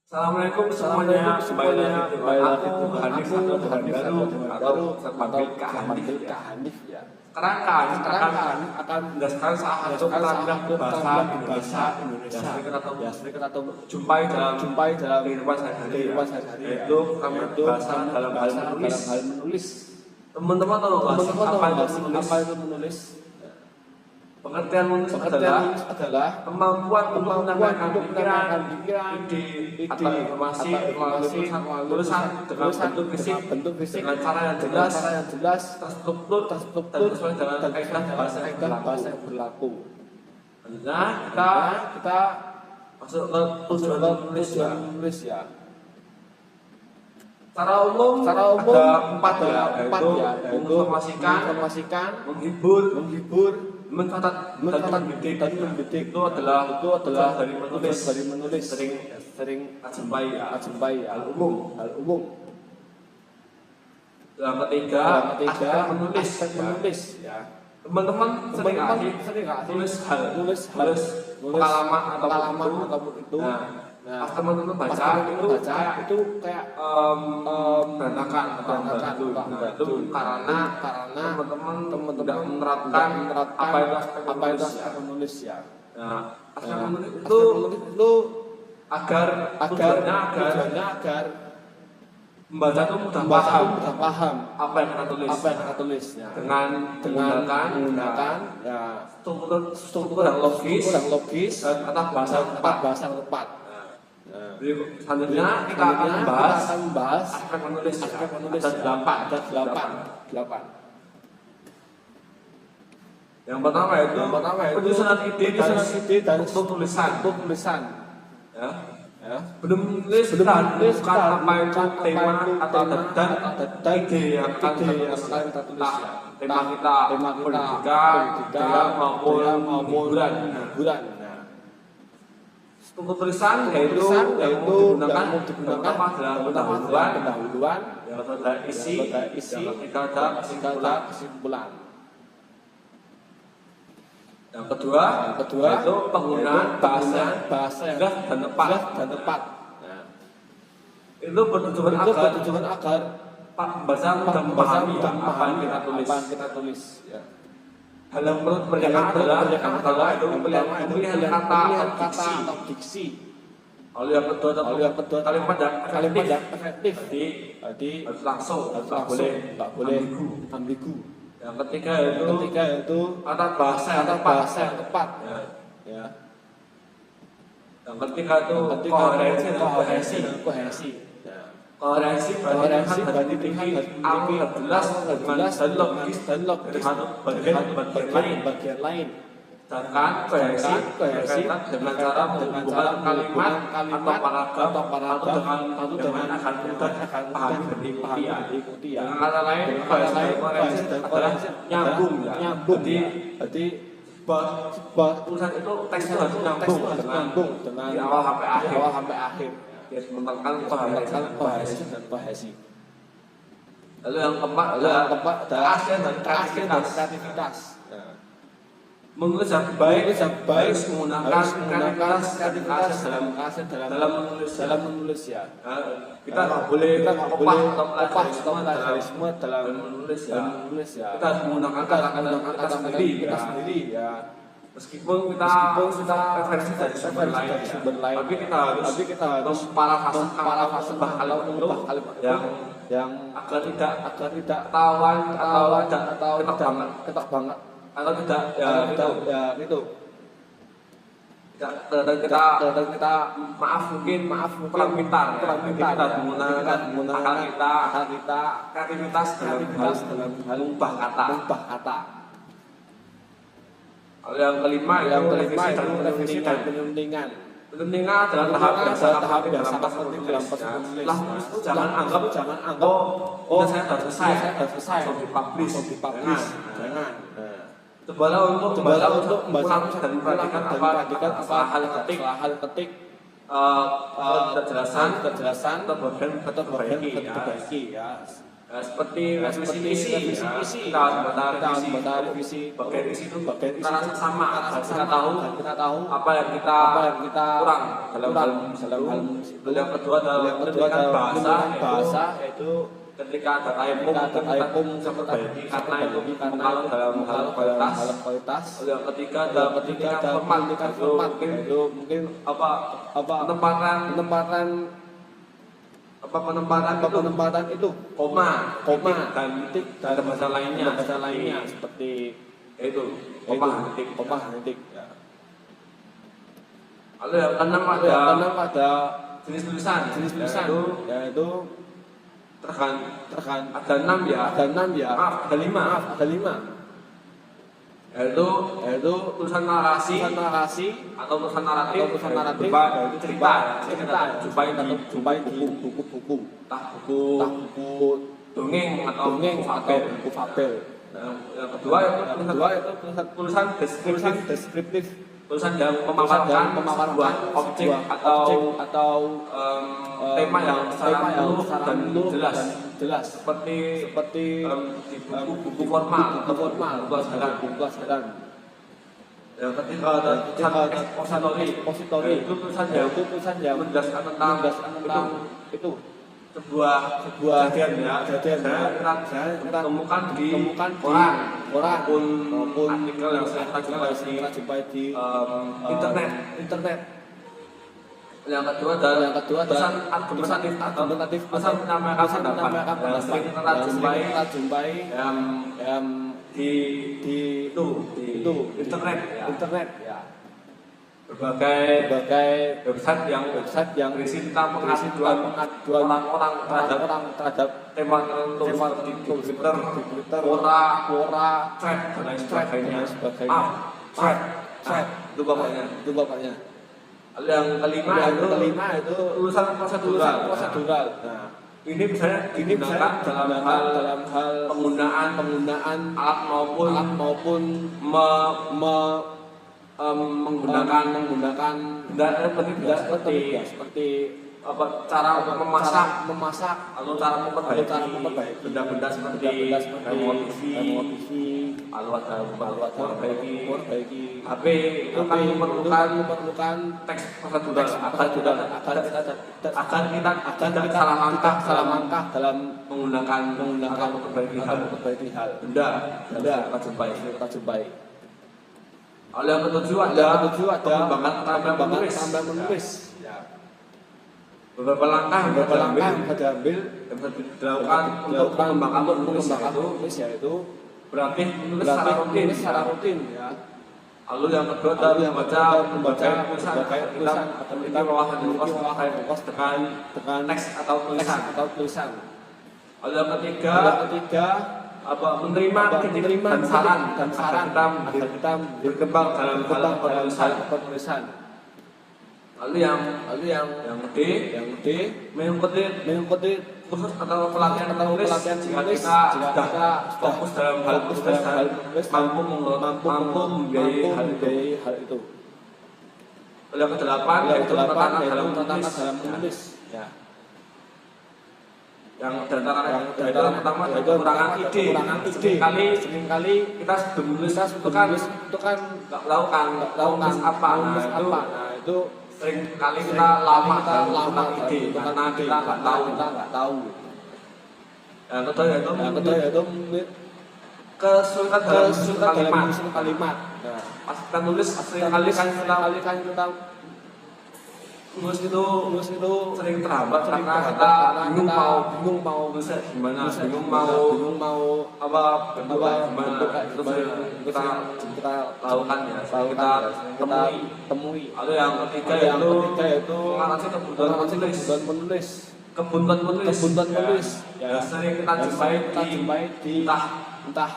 Assalamualaikum semuanya, kembali lagi dengan Hanif atau panggil Kak Hanif ya. Sekarang Kak Hanif akan menjelaskan salah satu kata bahasa Indonesia yang sering kita jumpai dalam kehidupan sehari-hari, yaitu bahasa dalam hal menulis. Teman-teman tahu nggak sih apa itu menulis? Pengertian menulis adalah kemampuan untuk menyampaikan pikiran, ide, atau informasi melalui tulisan dengan bentuk fisik dengan cara yang jelas, terstruktur, dan sesuai dengan kaidah bahasa yang berlaku. Nah, kita masuk ke tujuan menulis ya. Secara umum ada empat ya, yaitu menginformasikan, menghibur, mencatat dan mendidik. Itu adalah dari menulis sering jumpai hal umum. Yang ketiga aspek menulis ya. Teman-teman sering nggak tulis pengalaman ataupun itu. Nah, pas teman-teman baca itu kayak berantakan karena teman-teman tidak menerapkan apa itu aspek menulis ya. Nah, aspek menulis itu agar membaca itu mudah paham apa yang kita tulis ya. Dengan menggunakan ya struktur yang logis dan bahasa yang tepat. Selanjutnya kita akan membahas aspek menulis ada 8. Yang pertama itu penyusunan ide dan tulisan. Ya. Belum menulis bukan apa itu tema atau dan ide yang akan kita tulis. Tema kita pendidikan maupun hiburan. Untuk tulisan yaitu yang digunakan pertama adalah pendahuluan, yang kedua isi, yang ketiga ada kesimpulan. Yang kedua yaitu penggunaan bahasa yang jelas dan tepat. Nah, itu bertujuan agar pembaca mudah memahami apa yang kita tulis. Ya. Hal yang perlu diperhatikan adalah pemilihan kata atau diksi. Lalu yang kedua kalimat yang efektif. Jadi harus langsung, tak boleh ambigu. Yang ketiga itu kata bahasa yang tepat. Ya. Yang ketiga itu koherensi. Koherensi berarti tinggi, awal jelas dan logis bagian lain. Sedangkan koherensi berkaitan dengan cara menghubungkan kalimat atau paragraf dengan akan mudah dipahami dan diikuti. Dengan kata lain, koherensi adalah nyambung. Jadi tulisan itu teksnya harus nyambung dengan awal sampai akhir. Ya, menerangkan kohesi dan kohesi. Lalu yang keempat adalah keahlian dan kreativitas. Menulis yang baik harus menggunakan kreativitas dalam menulis ya. Kita nggak boleh opah atau semua dalam menulis ya. Kita harus menggunakan kata-kata kita sendiri ya. Meskipun kita referensi dari sumber lain, tapi kita harus parafrase kalimat yang agar tidak ketahuan atau ketok banget atau tidak ya itu. Kita maaf kurang pintar. Kita menggunakan akal kita kreativitas dalam hal mengubah kata. Yang kelima revisi dan penyuntingan. Penyuntingan adalah tahap yang sangat penting dalam proses menulis. Itu jangan anggap saya sudah selesai langsung dipublish. Jangan. Cobalah untuk membaca dan memperhatikan apa hal ketik kejelasan atau bagian diperbaiki ya. seperti revisi isi, kita harus membaca revisi, bagian isi itu kita sama, kita tahu apa yang kita kurang dalam hal itu. Yang kedua adalah pendidikan bahasa, yaitu ketika ada typo seperti karena itu kalau dalam hal kualitas. Yang ketiga adalah pendidikan format, itu mungkin penempatan itu koma dan titik dan bahasa lainnya seperti itu koma titik ya. Lalu yang keenam ada jenis tulisan yaitu ada 6 ya, ada 5 yaitu tulisan narasi atau tulisan naratif berupa cerita jumpai di buku dongeng atau buku fabel. Yang kedua itu tulisan deskriptif, tulisan yang memaparkan sebuah objek atau tema yang secara dan jelas seperti di buku formal buku ajaran. Yang ketiga ada expository, itu tulisan yang menjelaskan tentang itu sebuah kejadian kita temukan di koran maupun artikel yang saya jumpai di internet. Yang kedua adalah pesan argumentatif, pesan menyampaikan pendapat sering kita jumpai di internet ya. Berbagai website yang berisi tentang pengaduan orang-orang terhadap tema tertentu seperti di Twitter, Quora, Thread dan lain sebagainya. Thread itu bapaknya. Yang kelima itu tulisan prosedural. Nah, ini bisa digunakan dalam hal penggunaan alat maupun menggunakan benda seperti cara memasak atau cara memperbaiki benda-benda seperti remote TV, alat memperbaiki HP itu kan memerlukan teks prosedural agar kita salah langkah dalam menggunakan atau memperbaiki hal benda kita jumpai. Yang ketujuh ada pengembangan menulis. Beberapa langkah yang diambil dilakukan untuk pengembangan menulis yaitu berarti menulis secara rutin ya. Lalu yang kedua adalah membaca tulisan atau kita bawahan fokus tekan teks atau tulisan. Lalu yang ketiga menerima kritik dan saran agar kita berkembang dalam penulisan. Lalu yang D mengikuti kursus atau pelatihan menulis jika kita fokus dalam hal menulis mampu membiayai hal itu. Lalu yang kedelapan yaitu tantangan dalam menulis. Ya. Yang pertama yaitu kekurangan ide. Seringkali kita sebelum menulis itu kan nggak tahu apa. Nah itu sering kali kita lama tentang ide karena kita nggak tahu. Yang kedua yaitu kesulitan dalam menyusun kalimat. Nah, pas kita nulis seringkali kan kita nulis itu sering terhambat karena kita bingung mau nulis gimana, bingung mau apa terus kita lakukan ya, kita temui. Lalu yang ketiga yaitu mengatasi kebutuhan menulis ya, sering kita jumpai di entah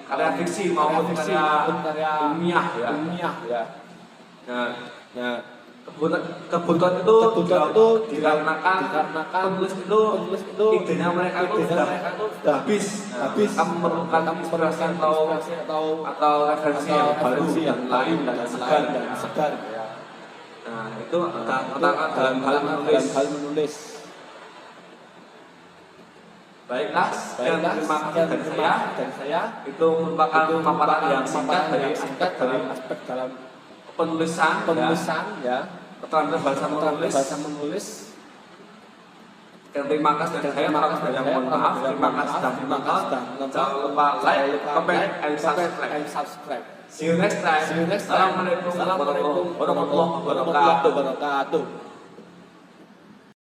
karya fiksi maupun karya ilmiah ya. Nah, kebutuhan itu dikarenakan penulis itu idenya mereka itu sudah habis. Kamu memerlukan inspirasi atau referensi yang baru dan lain dan segar. Nah itu dalam hal menulis. Baiklah, terima kasih dari saya. Itu merupakan paparan yang singkat dari aspek dalam penulisan ya. Keterampilan bahasa menulis. Terima kasih dari saya, mohon maaf, terima kasih sudah menonton. Jangan lupa like, comment, and subscribe. See you next time. Assalamualaikum warahmatullahi wabarakatuh.